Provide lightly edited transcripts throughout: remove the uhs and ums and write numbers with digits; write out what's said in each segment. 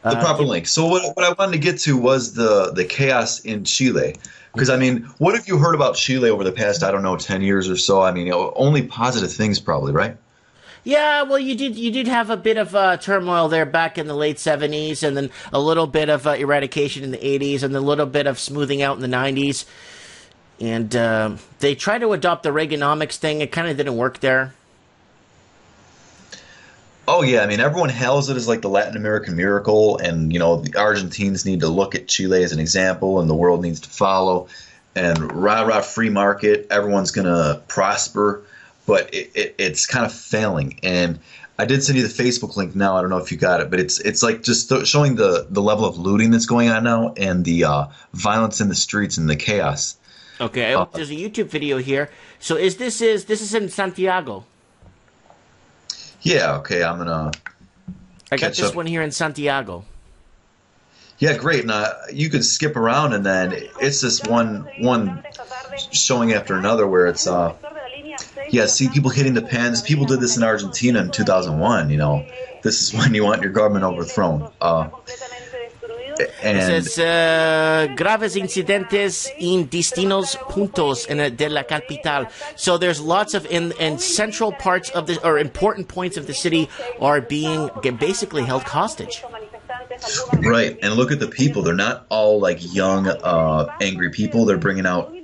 the proper Give, link. So what I wanted to get to was the chaos in Chile. Because I mean, what have you heard about Chile over the past, I don't know, 10 years or so? I mean, only positive things probably, right? yeah, well, you did have a bit of turmoil there back in the late '70s, and then a little bit of eradication in the '80s, and then a little bit of smoothing out in the '90s. And they tried to adopt the Reaganomics thing. It kind of didn't work there. Oh yeah, I mean, everyone hails it as like the Latin American miracle, and the Argentines need to look at Chile as an example, and the world needs to follow. And rah rah free market, everyone's gonna prosper, but it's kind of failing. And I did send you the Facebook link now. I don't know if you got it, but it's like just showing the level of looting that's going on now, and the violence in the streets and the chaos. Okay, Uh, there's a YouTube video here. So is this is in Santiago? yeah, okay, I'm gonna I got catch this up. one here in Santiago. Yeah, great. And you could skip around, and then it's just one showing after another where it's yeah, see people hitting the pens. People did this in Argentina in 2001. This is when you want your government overthrown. It And says graves incidentes in distintos puntos de la capital. So there's lots of in central parts of the or important points of the city are being basically held hostage. right, and look at the people. They're not all like young, angry people. They're bringing out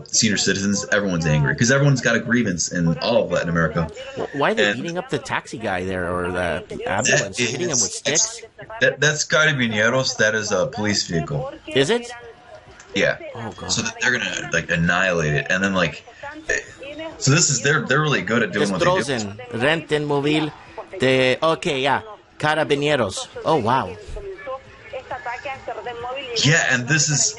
senior citizens. Everyone's angry because everyone's got a grievance in all of Latin America. Why are they And beating up the taxi guy there or the that ambulance? Hitting him with sticks? that's Carabineros. That is a police vehicle. Is it? Yeah. Oh god. So that they're gonna like annihilate it, and then like, so this is they're really good at doing what they do. Destrozen, renten móvil de. Okay, yeah. Carabineros. Oh wow. Yeah, and this is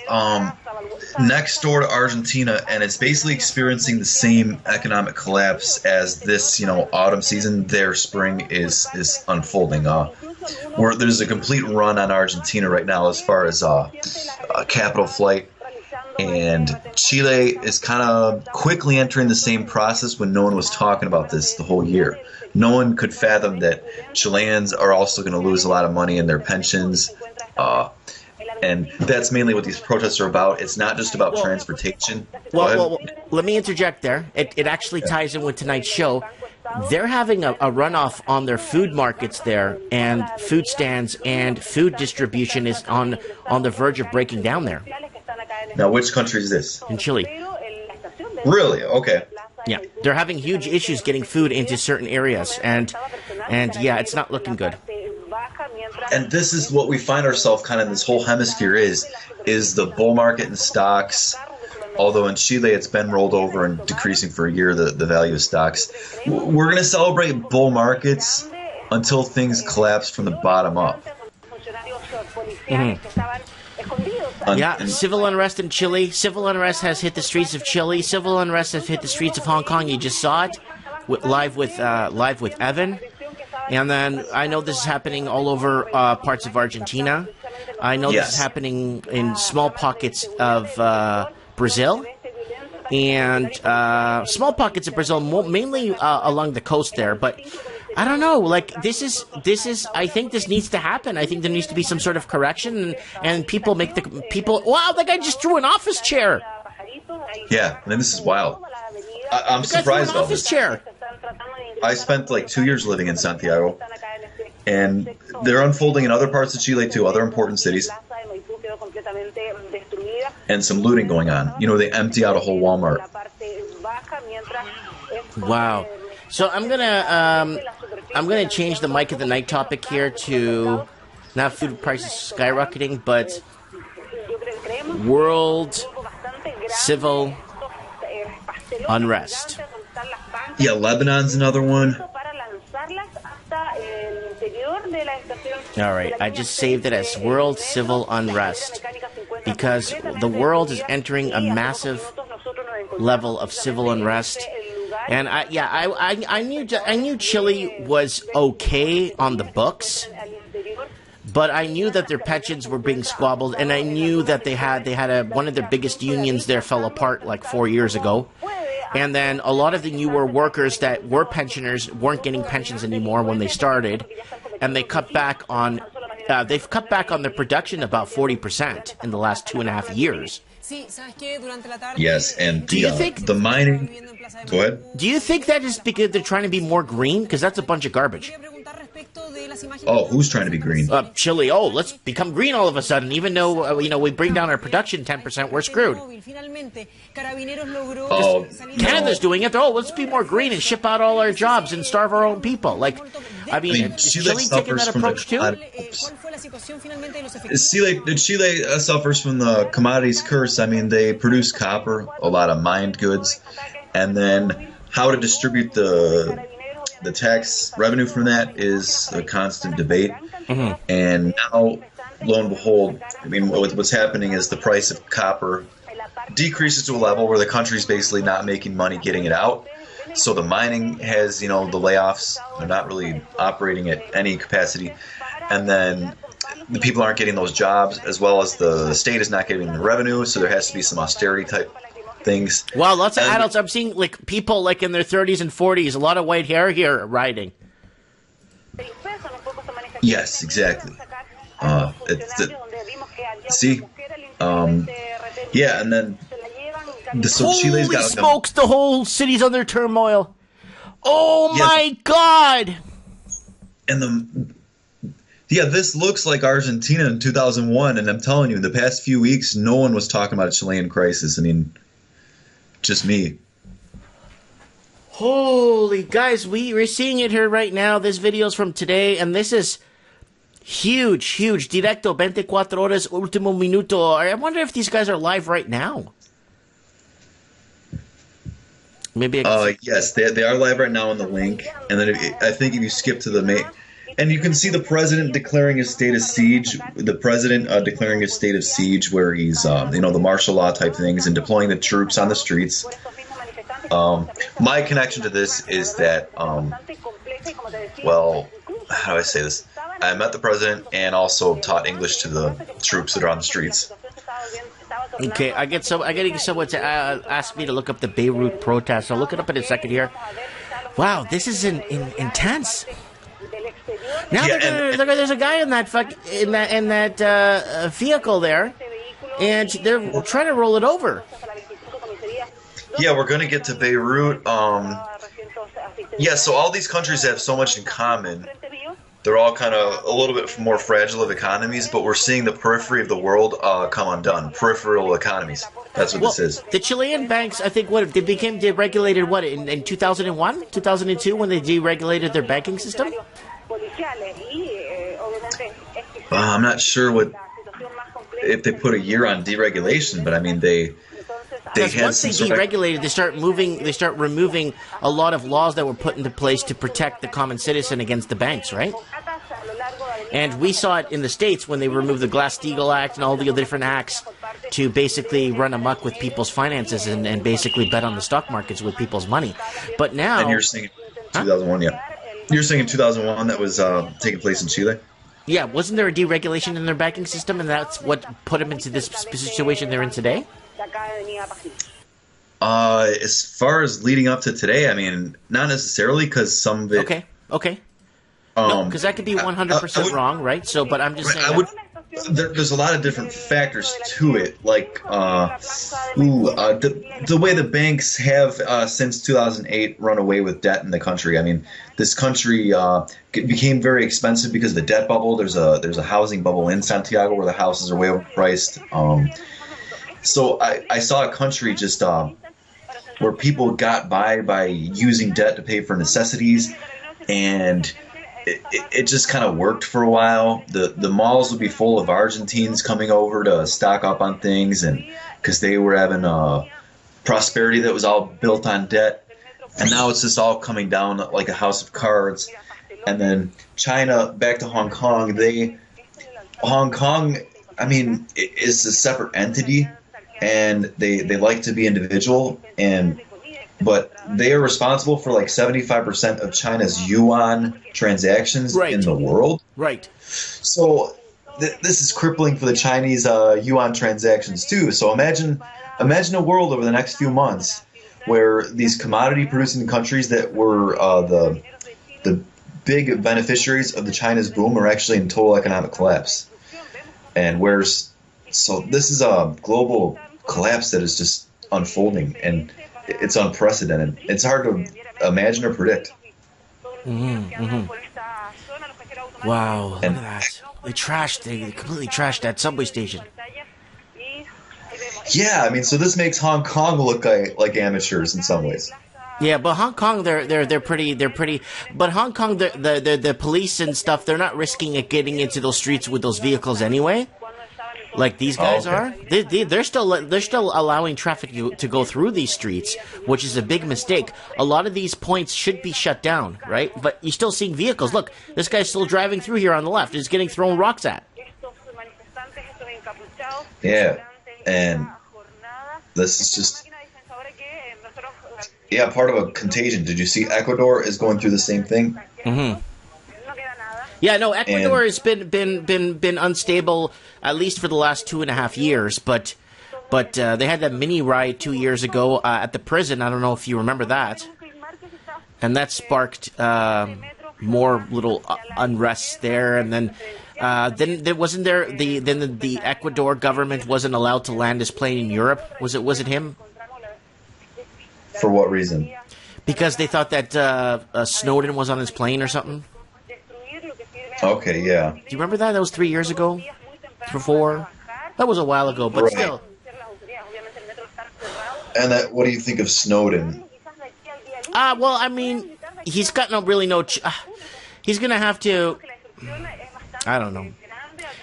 next door to Argentina, and it's basically experiencing the same economic collapse as this, autumn season. Their spring is unfolding. Where there's a complete run on Argentina right now as far as capital flight, and Chile is kind of quickly entering the same process when no one was talking about this the whole year. No one could fathom that Chileans are also going to lose a lot of money in their pensions. Uh, and that's mainly what these protests are about. It's not just about Well, transportation. Go well, ahead. well, let me interject there. It actually ties in with tonight's show. They're having a runoff on their food markets there, and food stands and food distribution is on the verge of breaking down there Now, which country is this? in Chile. Really? Okay. Yeah, they're having huge issues getting food into certain areas, and yeah, it's not looking good. And this is what we find ourselves kind of in this whole hemisphere is the bull market in stocks. Although in Chile it's been rolled over and decreasing for a year, the value of stocks. We're going to celebrate bull markets until things collapse from the bottom up. Mhm. Yeah, And civil unrest in Chile. Civil unrest has hit the streets of Chile. Civil unrest has hit the streets of Hong Kong. You just saw it live with Evan. And then I know this is happening all over parts of Argentina. I know this is yes. happening in small pockets of Brazil and small pockets of Brazil, mainly along the coast there. But I don't know. Like this is. I think this needs to happen. I think there needs to be some sort of correction, and people make the people. Wow, that guy just threw an office chair. Yeah, and this is wild. I'm The guy threw an surprised about office this. chair. I spent like 2 years living in Santiago, and they're unfolding in other parts of Chile too, other important cities, and some looting going on. They empty out a whole Walmart. Wow. So I'm gonna change the mic of the night topic here to not food prices skyrocketing, but world civil unrest. Yeah, Lebanon's another one. All right, I just saved it as world civil unrest because the world is entering a massive level of civil unrest. And I knew Chile was okay on the books, but I knew that their pensions were being squabbled, and I knew that they had one of their biggest unions there fell apart like 4 years ago. And then a lot of the newer workers that were pensioners weren't getting pensions anymore when they started, and they cut back on they've cut back on their production about 40% in the last 2.5 years. Yes, and do you think the mining... Go ahead. Do you think that is because they're trying to be more green? Because that's a bunch of garbage. Oh, who's trying to be green? Chile. Oh, let's become green all of a sudden. Even though, we bring down our production 10%, we're screwed. Oh, Canada's doing it. Oh, let's be more green and ship out all our jobs and starve our own people. Like, is Chile taking that approach too? Chile suffers from the commodities curse. I mean, they produce copper, a lot of mined goods, and then how to distribute the tax revenue from that is a constant debate. Mm-hmm. And now, lo and behold, I mean, what's happening is the price of copper decreases to a level where the country's basically not making money getting it out. So the mining has, the layoffs. They're not really operating at any capacity. And then the people aren't getting those jobs, as well as the state is not getting the revenue. So there has to be some austerity type things. Wow, lots of adults. I'm seeing people in their 30s and 40s. A lot of white hair here riding. Yes, exactly. Yeah, and then Chile's got smokes, the whole city's under turmoil. Oh my God! And this looks like Argentina in 2001, and I'm telling you, in the past few weeks, no one was talking about a Chilean crisis. I mean, just me. Holy guys, we're seeing it here right now. This video's from today, and this is huge. Directo 24 horas último minuto. I wonder if these guys are live right now. Maybe. Yes, they are live right now on the link, and then I think if you skip to the main, and you can see the president declaring a state of siege. The president declaring a state of siege, where he's the martial law type things and deploying the troops on the streets. My connection to this is that, well, how do I say this? I met the president and also taught English to the troops that are on the streets. Okay, I get someone to ask me to look up the Beirut protests. I'll look it up in a second here. Wow, this is intense. Now there's a guy in that vehicle there, and they're trying to roll it over. Yeah, we're going to get to Beirut. So all these countries have so much in common. They're all kind of a little bit more fragile of economies, but we're seeing the periphery of the world come undone. Peripheral economies. That's what this is. The Chilean banks, I think, they became deregulated, in 2001, 2002, when they deregulated their banking system? I'm not sure if they put a year on deregulation, but I mean, they once they deregulated, they start removing a lot of laws that were put into place to protect the common citizen against the banks, right? And we saw it in the States when they removed the Glass-Steagall Act and all the other different acts to basically run amok with people's finances and basically bet on the stock markets with people's money. But now... And you're saying 2001, yeah. You're saying in 2001 that was taking place in Chile? Yeah, wasn't there a deregulation in their banking system, and that's what put them into this situation they're in today? As far as leading up to today, I mean, not necessarily, because some of it... Okay. No, because that could be 100% wrong, right? So, but I'm just saying... There's a lot of different factors to it, like the way the banks have since 2008 run away with debt in the country. I mean, this country became very expensive because of the debt bubble. There's a housing bubble in Santiago where the houses are way overpriced. So I saw a country just where people got by using debt to pay for necessities, and it just kind of worked for a while. The malls would be full of Argentines coming over to stock up on things, and because they were having prosperity that was all built on debt. And now it's just all coming down like a house of cards. And then China, back to Hong Kong. Hong Kong, I mean, is a separate entity, and they like to be individual, but they are responsible for like 75% of China's yuan transactions in the world. Right. So this is crippling for the Chinese yuan transactions too. So imagine a world over the next few months where these commodity producing countries that were the big beneficiaries of the China's boom are actually in total economic collapse. And so this is a global collapse that is just unfolding, and it's unprecedented. It's hard to imagine or predict. Wow, look at that. They completely trashed that subway station. Yeah, I mean, so this makes Hong Kong look like amateurs in some ways. Yeah, but Hong Kong, they're pretty. But Hong Kong, the police and stuff, they're not risking it getting into those streets with those vehicles anyway, like these guys are. They're still allowing traffic to go through these streets, which is a big mistake. A lot of these points should be shut down, right? But you're still seeing vehicles. Look, this guy's still driving through here on the left. He's getting thrown rocks at. Yeah, and this is just, yeah, part of a contagion. Did you see Ecuador is going through the same thing? Mm-hmm. Yeah, no, Ecuador has been unstable at least for the last 2.5 years, but they had that mini riot 2 years ago at the prison. I don't know if you remember that, and that sparked more little unrest there, and then there wasn't there the Ecuador government wasn't allowed to land his plane in Europe. Was it him? For what reason? Because they thought that Snowden was on his plane or something. Okay, yeah. Do you remember that? That was 3 years ago? Before? That was a while ago, but still. And what do you think of Snowden? Well, I mean, he's got no. He's going to have to. I don't know.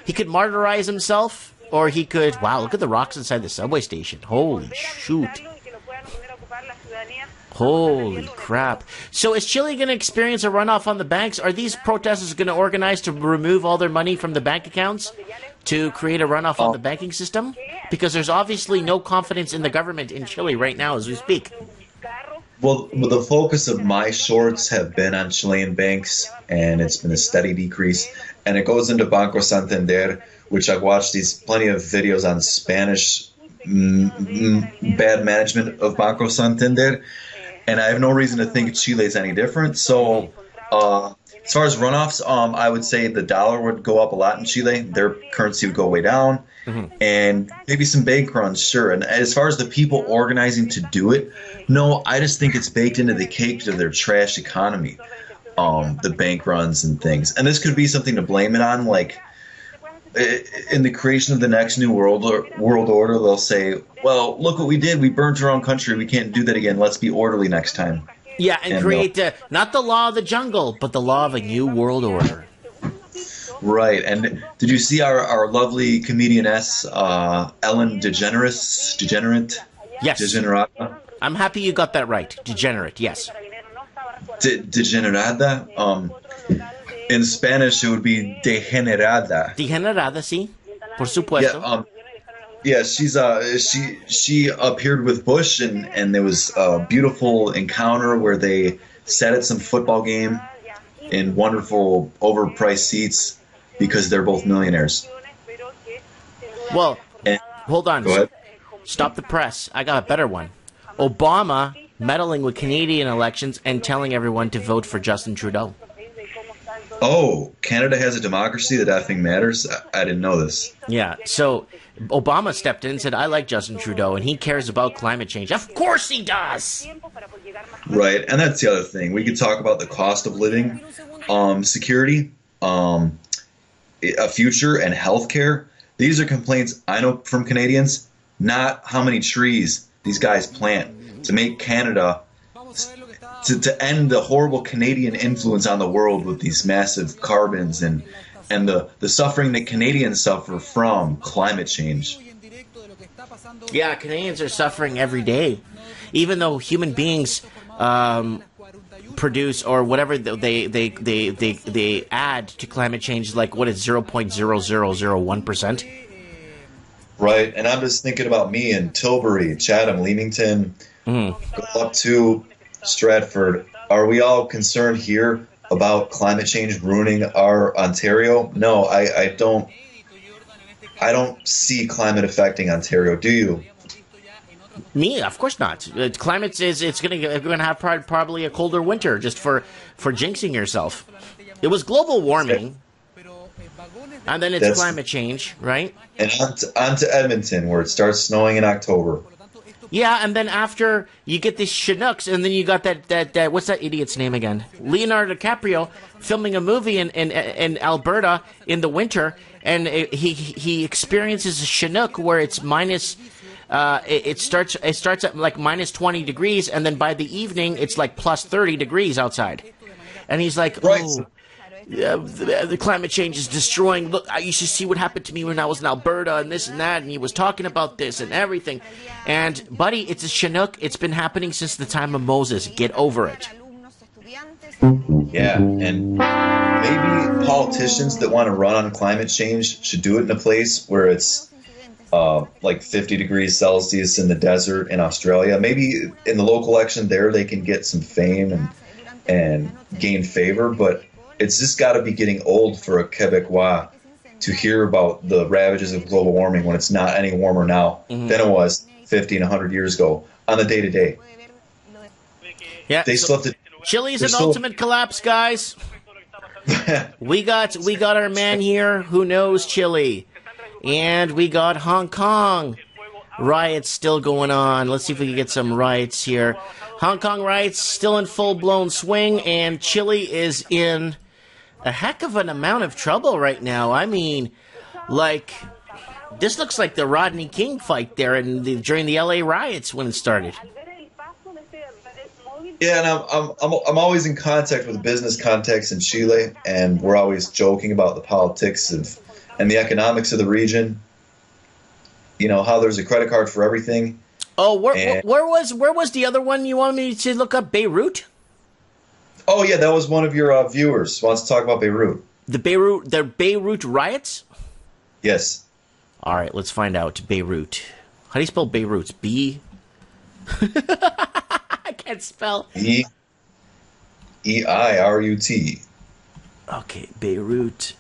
He could martyrize himself, or he could. Wow, look at the rocks inside the subway station. Holy shoot. Holy crap. So is Chile going to experience a runoff on the banks? Are these protesters going to organize to remove all their money from the bank accounts to create a runoff on the banking system? Because there's obviously no confidence in the government in Chile right now as we speak. Well, the focus of my shorts have been on Chilean banks, and it's been a steady decrease. And it goes into Banco Santander, which I've watched plenty of videos on Spanish bad management of Banco Santander. And I have no reason to think Chile is any different. So as far as runoffs, I would say the dollar would go up a lot in Chile. Their currency would go way down. Mm-hmm. And maybe some bank runs, sure. And as far as the people organizing to do it, no, I just think it's baked into the cake of their trash economy, the bank runs and things. And this could be something to blame it on, like in the creation of the next new world order, they'll say, well, look what we did. We burnt our own country. We can't do that again. Let's be orderly next time. Yeah, and create not the law of the jungle, but the law of a new world order. Right. And did you see our lovely comedianess, Ellen DeGenerate? Yes. Degenerata? I'm happy you got that right. Degenerate, yes. Degenerada? In Spanish, it would be degenerada. Degenerada, sí. Por supuesto. Yeah, she appeared with Bush, and there was a beautiful encounter where they sat at some football game in wonderful overpriced seats because they're both millionaires. Well, hold on. Go ahead. Stop the press. I got a better one. Obama meddling with Canadian elections and telling everyone to vote for Justin Trudeau. Oh, Canada has a democracy that effing matters? I didn't know this. Yeah, so Obama stepped in and said, I like Justin Trudeau, and he cares about climate change. Of course he does! Right, and that's the other thing. We could talk about the cost of living, security, a future, and healthcare. These are complaints I know from Canadians, not how many trees these guys plant to make Canada... To end the horrible Canadian influence on the world with these massive carbons and the suffering that Canadians suffer from climate change. Yeah, Canadians are suffering every day. Even though human beings produce or whatever they add to climate change, like what is 0.0001%. Right, and I'm just thinking about me in Tilbury, Chatham, Leamington, go up to Stratford. Are we all concerned here about climate change ruining our Ontario? No, I don't see climate affecting Ontario. Do you? Me, of course not. Climate is it's gonna have probably a colder winter just for jinxing yourself. It was global warming, and then it's climate change, right? And on to Edmonton, where it starts snowing in October. Yeah, and then after you get these Chinooks, and then you got that what's that idiot's name again? Leonardo DiCaprio filming a movie in Alberta in the winter, and he experiences a Chinook where it's minus. It starts at like minus 20 degrees, and then by the evening it's like plus 30 degrees outside, and he's like, right. "Oh, yeah, the climate change is destroying. Look, you should see what happened to me when I was in Alberta, and this and that." And he was talking about this and everything. And buddy, it's a Chinook. It's been happening since the time of Moses. Get over it. Yeah, and maybe politicians that want to run on climate change should do it in a place where it's like 50 degrees Celsius in the desert in Australia. Maybe in the local election there they can get some fame and gain favor, but it's just got to be getting old for a Quebecois to hear about the ravages of global warming when it's not any warmer now than it was 50 and 100 years ago on the day-to-day. Yeah, they still have to. Chile's an ultimate collapse, guys. we got our man here who knows Chile. And we got Hong Kong riots still going on. Let's see if we can get some riots here. Hong Kong riots still in full-blown swing, and Chile is in a heck of an amount of trouble right now. I mean, like, this looks like the Rodney King fight there during the LA riots when it started. Yeah, and I'm always in contact with business contacts in Chile, and we're always joking about the politics and the economics of the region. You know, how there's a credit card for everything. Oh, where was the other one you wanted me to look up? Beirut? Oh yeah, that was one of your viewers wants to talk about Beirut. The Beirut riots? Yes. All right, let's find out. Beirut. How do you spell Beirut? B. I can't spell. E-I-R-U-T. Okay, Beirut.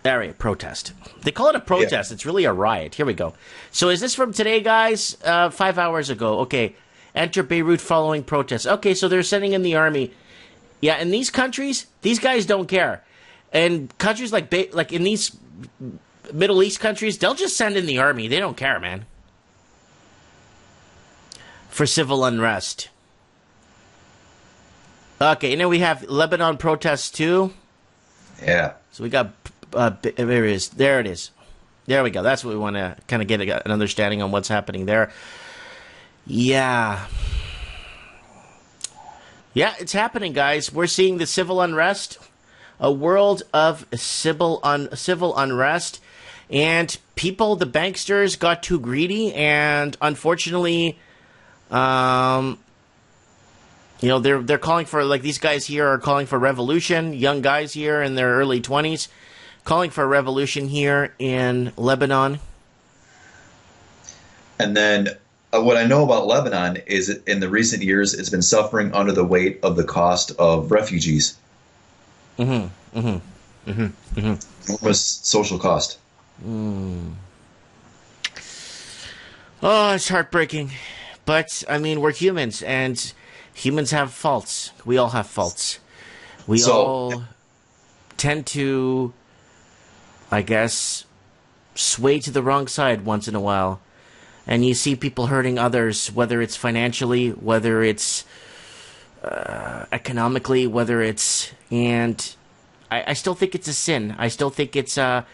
Area protest. They call it a protest. Yeah. It's really a riot. Here we go. So is this from today, guys? 5 hours ago. Okay. Enter Beirut following protests. Okay, so they're sending in the army. Yeah, in these countries, these guys don't care. And countries like in these Middle East countries, they'll just send in the army. They don't care, man. For civil unrest. Okay, and then we have Lebanon protests too. Yeah. So we got... there it is. There it is. There we go. That's what we want to kind of get an understanding on what's happening there. Yeah. Yeah, it's happening, guys. We're seeing the civil unrest, a world of civil unrest, and people, the banksters, got too greedy, and unfortunately, you know, they're calling for, like, these guys here are calling for revolution. Young guys here in their early 20s. Calling for a revolution here in Lebanon. And then what I know about Lebanon is in the recent years, it's been suffering under the weight of the cost of refugees. Enormous social cost. Oh, it's heartbreaking. But, I mean, we're humans, and humans have faults. We all have faults. We all tend to... I guess, sway to the wrong side once in a while. And you see people hurting others, whether it's financially, whether it's economically, whether it's... And I still think it's a sin. I still think it's a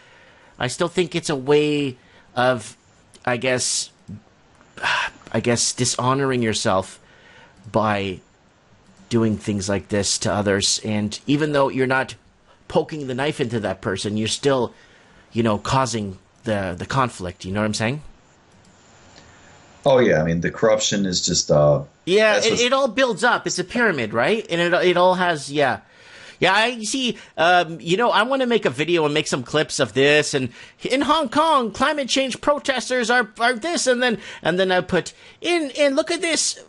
way of, I guess, dishonoring yourself by doing things like this to others. And even though you're not poking the knife into that person, you're still... you know, causing the conflict. You know what I'm saying? Oh, yeah. I mean, the corruption is just... yeah, it all builds up. It's a pyramid, right? And it all has... Yeah. Yeah, I see. You know, I want to make a video and make some clips of this. And in Hong Kong, climate change protesters are this, and then I put in look at this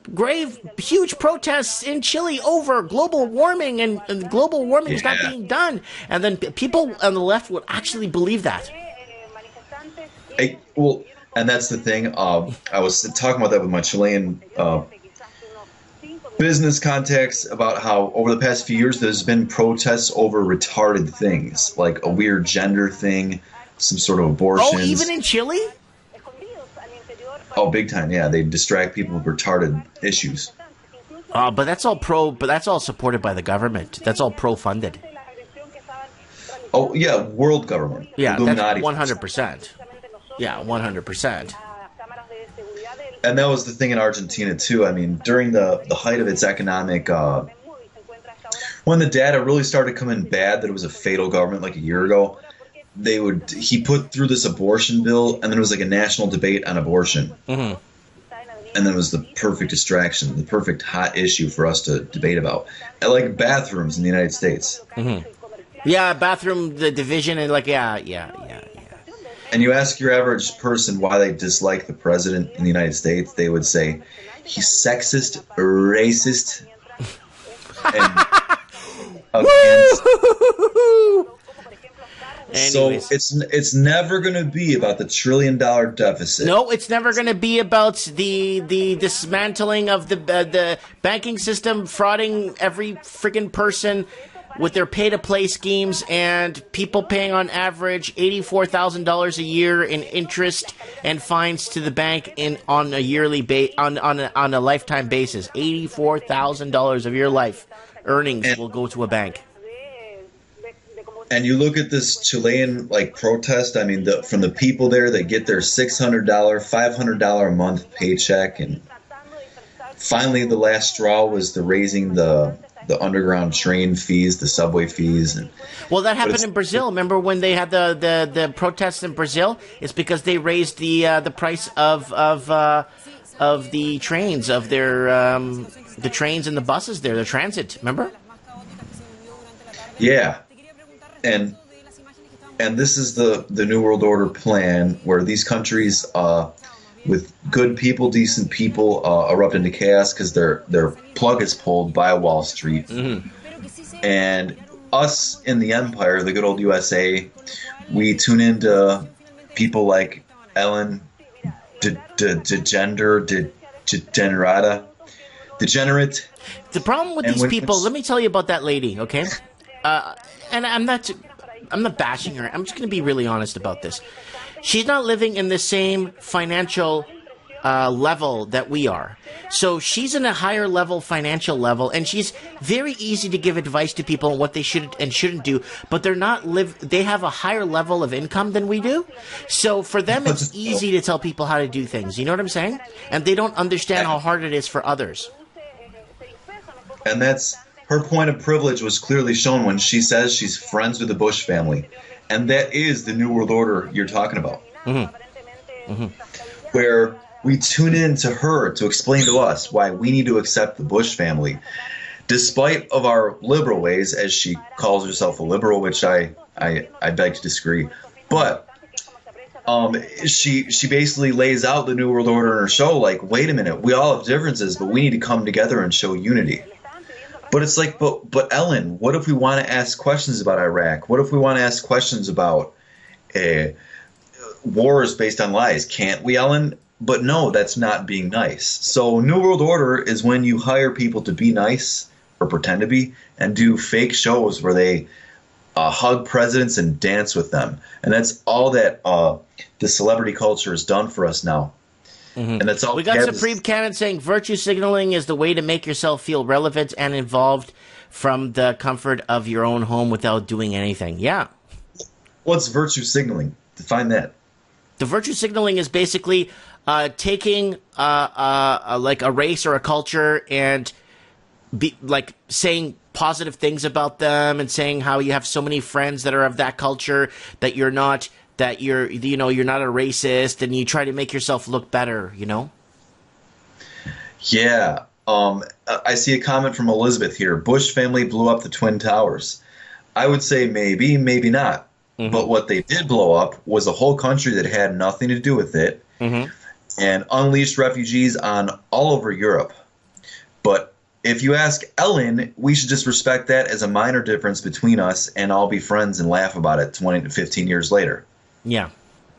huge protests in Chile over global warming, and global warming is not being done. And then people on the left would actually believe that. And that's the thing. I was talking about that with my Chilean business contacts about how over the past few years there's been protests over retarded things, like a weird gender thing, some sort of abortions. Oh, even in Chile? Oh, big time! Yeah, they distract people with retarded issues. But that's all supported by the government. That's all pro-funded. Oh yeah, world government. Yeah, Illuminati. that's 100%. Yeah, 100%. And that was the thing in Argentina too. I mean, during the height of its economic, when the data really started coming bad, that it was a fatal government like a year ago. He put through this abortion bill, and then it was like a national debate on abortion. Mm-hmm. And then it was the perfect distraction, the perfect hot issue for us to debate about. And like bathrooms in the United States. Mm-hmm. Yeah, bathroom, the division, and like, yeah. And you ask your average person why they dislike the president in the United States, they would say, he's sexist, racist, and against... Anyways. So it's never going to be about the $1 trillion deficit. No, it's never going to be about the dismantling of the banking system, frauding every freaking person with their pay-to-play schemes, and people paying on average $84,000 a year in interest and fines to the bank on a yearly on a lifetime basis. $84,000 of your life earnings will go to a bank. And you look at this Chilean protest. I mean, from the people there, they get their $600, $500 a month paycheck, and finally, the last straw was the raising the underground train fees, the subway fees. Well, that happened in Brazil. Remember when they had the protests in Brazil? It's because they raised the price of the trains, of their the trains and the buses there, the transit. Remember? Yeah. And this is the New World Order plan, where these countries with good people, decent people, erupt into chaos because their plug is pulled by Wall Street. Mm-hmm. And us in the empire, the good old USA, we tune into people like Ellen DeGenerate. The problem with these people, let me tell you about that lady, okay? And I'm not bashing her. I'm just going to be really honest about this. She's not living in the same financial level that we are. So she's in a higher level, financial level, and she's very easy to give advice to people on what they should and shouldn't do, but they have a higher level of income than we do. So for them, it's easy to tell people how to do things. You know what I'm saying? And they don't understand how hard it is for others. And her point of privilege was clearly shown when she says she's friends with the Bush family. And that is the New World Order you're talking about. Mm-hmm. Mm-hmm. Where we tune in to her to explain to us why we need to accept the Bush family. Despite of our liberal ways, as she calls herself a liberal, which I beg to disagree. But she basically lays out the New World Order in her show like, wait a minute, we all have differences, but we need to come together and show unity. But it's like, but Ellen, what if we want to ask questions about Iraq? What if we want to ask questions about wars based on lies? Can't we, Ellen? But no, that's not being nice. So New World Order is when you hire people to be nice or pretend to be and do fake shows where they hug presidents and dance with them. And that's all that the celebrity culture has done for us now. Mm-hmm. And that's all we got Supreme Canon saying virtue signaling is the way to make yourself feel relevant and involved from the comfort of your own home without doing anything. Yeah. What's virtue signaling? Define that. The virtue signaling is basically taking like a race or a culture and saying positive things about them and saying how you have so many friends that are of that culture, that you're not a racist, and you try to make yourself look better, you know? Yeah. I see a comment from Elizabeth here. Bush family blew up the Twin Towers. I would say maybe, maybe not. Mm-hmm. But what they did blow up was a whole country that had nothing to do with it, mm-hmm. and unleashed refugees on all over Europe. But if you ask Ellen, we should just respect that as a minor difference between us and all be friends and laugh about it 20 to 15 years later. Yeah.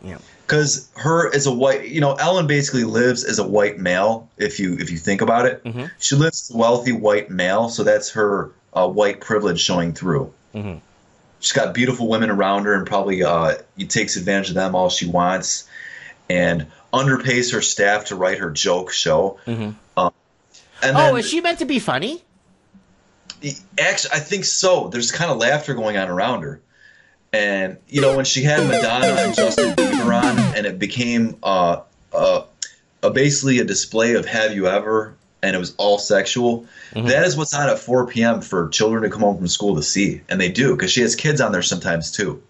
Yeah. Because her as a white, Ellen basically lives as a white male. If you think about it, Mm-hmm. she lives as a wealthy white male, so that's her white privilege showing through. Mm-hmm. She's got beautiful women around her, and probably takes advantage of them all she wants, and underpays her staff to write her joke show. Mm-hmm. And Oh, then, is she meant to be funny? actually, I think so. There's kind of laughter going on around her. And, when she had Madonna and Justin Bieber on, and it became basically a display of Have You Ever, and it was all sexual, that is what's on at 4 p.m. for children to come home from school to see. And they do, because she has kids on there sometimes, too.